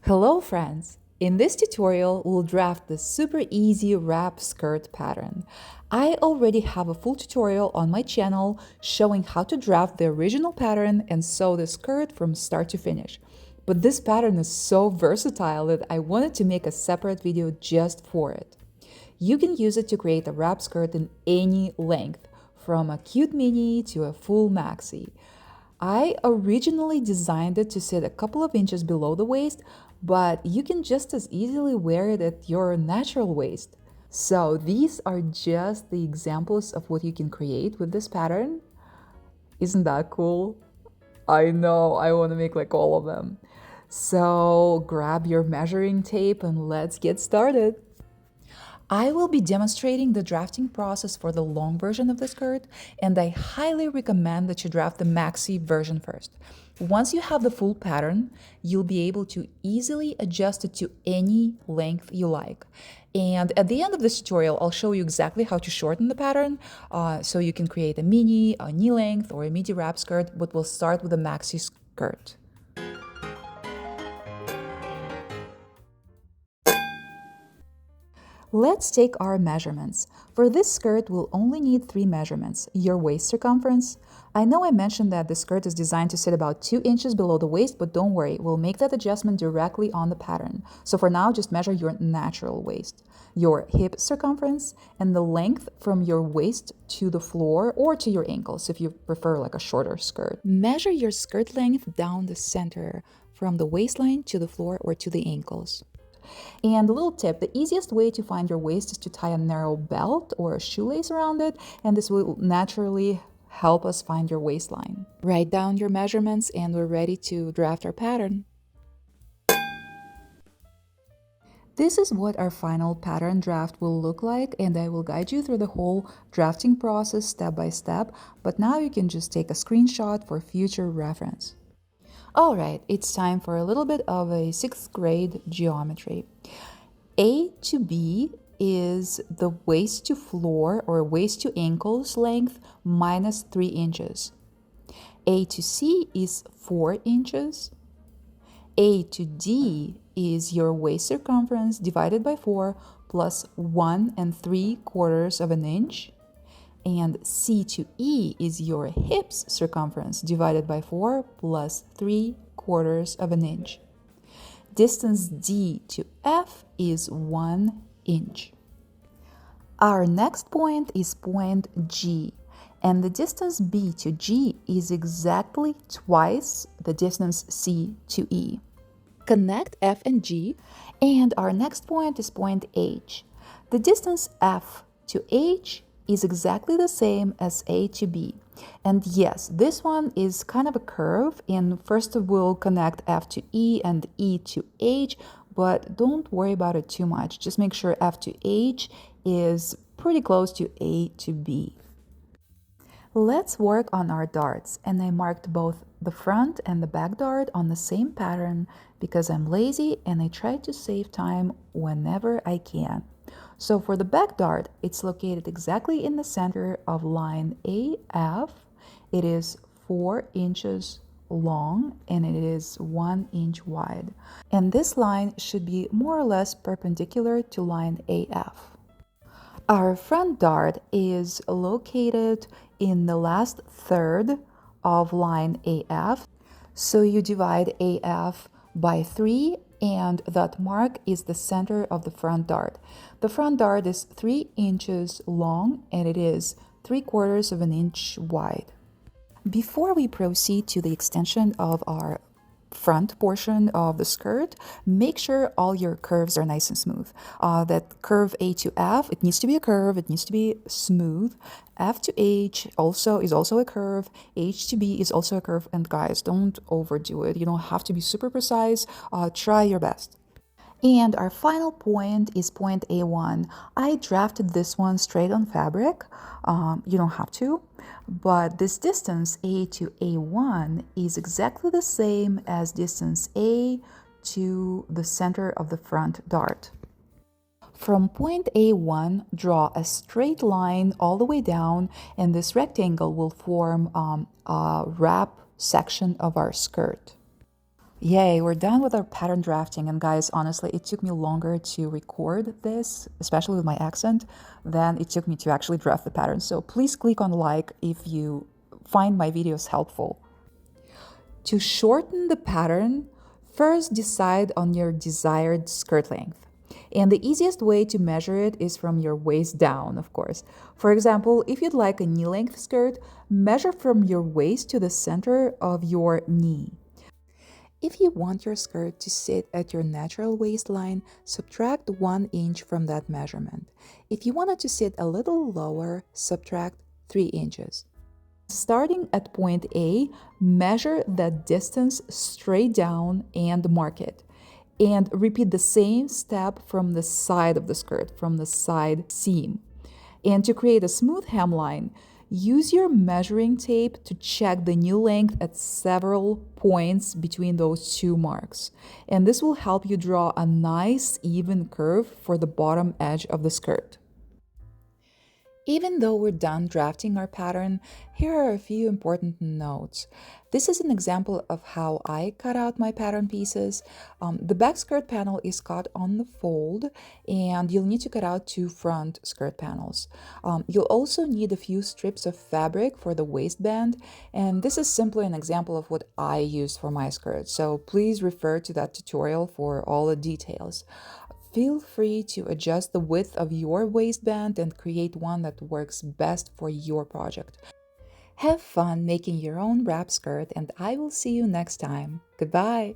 Hello friends! In this tutorial, we'll draft the super easy wrap skirt pattern. I already have a full tutorial on my channel showing how to draft the original pattern and sew the skirt from start to finish. But this pattern is so versatile that I wanted to make a separate video just for it. You can use it to create a wrap skirt in any length, from a cute mini to a full maxi. I originally designed it to sit a couple of inches below the waist, but you can just as easily wear it at your natural waist. So these are just the examples of what you can create with this pattern. Isn't that cool? I know, I want to make like all of them. So grab your measuring tape and let's get started. I will be demonstrating the drafting process for the long version of the skirt, and I highly recommend that you draft the maxi version first. Once you have the full pattern, you'll be able to easily adjust it to any length you like. And at the end of this tutorial, I'll show you exactly how to shorten the pattern, so you can create a mini, a knee length, or a midi wrap skirt, but we'll start with a maxi skirt. Let's take our measurements. For this skirt, we'll only need 3 measurements. Your waist circumference. I know I mentioned that the skirt is designed to sit about 2 inches below the waist, but don't worry, we'll make that adjustment directly on the pattern. So for now, just measure your natural waist. Your hip circumference and the length from your waist to the floor or to your ankles if you prefer like a shorter skirt. Measure your skirt length down the center from the waistline to the floor or to the ankles. And a little tip, the easiest way to find your waist is to tie a narrow belt or a shoelace around it, and this will naturally help us find your waistline. Write down your measurements and we're ready to draft our pattern. This is what our final pattern draft will look like, and I will guide you through the whole drafting process step by step, but now you can just take a screenshot for future reference. All right, it's time for a little bit of a 6th grade geometry. A to B is the waist to floor or waist to ankles length minus 3 inches. A to C is 4 inches. A to D is your waist circumference divided by 4 plus 1 3/4 of an inch. And C to E is your hips circumference divided by 4 plus 3/4 of an inch. Distance D to F is 1 inch. Our next point is point G, and the distance B to G is exactly twice the distance C to E. Connect F and G, and our next point is point H. The distance F to H is exactly the same as A to B. And yes, this one is kind of a curve, and first we'll connect F to E and E to H, but don't worry about it too much. Just make sure F to H is pretty close to A to B. Let's work on our darts, and I marked both the front and the back dart on the same pattern because I'm lazy and I try to save time whenever I can. So for the back dart, it's located exactly in the center of line AF. It is 4 inches long and it is 1 inch wide. And this line should be more or less perpendicular to line AF. Our front dart is located in the last third of line AF. So you divide AF by 3, and that mark is the center of the front dart. The front dart is 3 inches long and it is 3/4 of an inch wide. Before we proceed to the extension of our front portion of the skirt, make sure all your curves are nice and smooth. That curve A to F, it needs to be a curve, it needs to be smooth. F to H is also a curve. H to B is also a curve. And guys, don't overdo it. You don't have to be super precise. Try your best. And our final point is point A1. I drafted this one straight on fabric. You don't have to, but this distance A to A1 is exactly the same as distance A to the center of the front dart. From point A1, draw a straight line all the way down, and this rectangle will form a wrap section of our skirt. Yay, we're done with our pattern drafting. And guys, honestly, it took me longer to record this, especially with my accent, than it took me to actually draft the pattern. So please click on like if you find my videos helpful. To shorten the pattern, first decide on your desired skirt length. And the easiest way to measure it is from your waist down, of course. For example, if you'd like a knee-length skirt, measure from your waist to the center of your knee. If you want your skirt to sit at your natural waistline, subtract 1 inch from that measurement. If you want it to sit a little lower, subtract 3 inches. Starting at point A, measure that distance straight down and mark it. And repeat the same step from the side of the skirt, from the side seam. And to create a smooth hemline, use your measuring tape to check the new length at several points between those two marks. And this will help you draw a nice even curve for the bottom edge of the skirt. Even though we're done drafting our pattern, here are a few important notes. This is an example of how I cut out my pattern pieces. The back skirt panel is cut on the fold, and you'll need to cut out 2 front skirt panels. You'll also need a few strips of fabric for the waistband, and this is simply an example of what I used for my skirt, so please refer to that tutorial for all the details. Feel free to adjust the width of your waistband and create one that works best for your project. Have fun making your own wrap skirt, and I will see you next time. Goodbye!